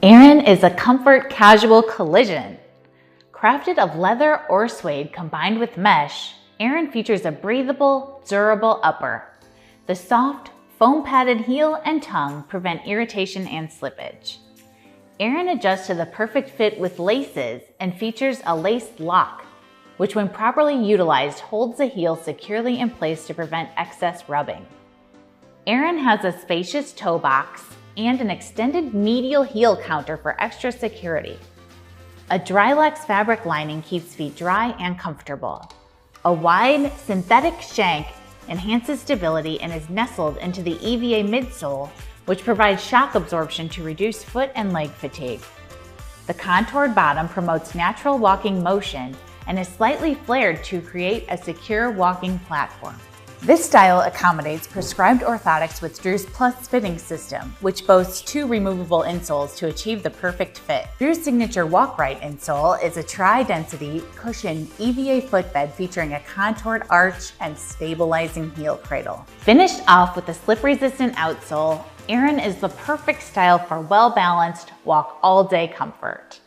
Erin is a comfort casual collision. Crafted of leather or suede combined with mesh, Erin features a breathable, durable upper. The soft, foam-padded heel and tongue prevent irritation and slippage. Erin adjusts to the perfect fit with laces and features a lace lock, which when properly utilized holds the heel securely in place to prevent excess rubbing. Erin has a spacious toe box and an extended medial heel counter for extra security. A Drylex fabric lining keeps feet dry and comfortable. A wide, synthetic shank enhances stability and is nestled into the EVA midsole, which provides shock absorption to reduce foot and leg fatigue. The contoured bottom promotes natural walking motion and is slightly flared to create a secure walking platform. This style accommodates prescribed orthotics with Drew's Plus fitting system, which boasts 2 removable insoles to achieve the perfect fit. Drew's signature Walk Right insole is a tri-density cushioned EVA footbed featuring a contoured arch and stabilizing heel cradle. Finished off with a slip-resistant outsole, Erin is the perfect style for well-balanced walk-all-day comfort.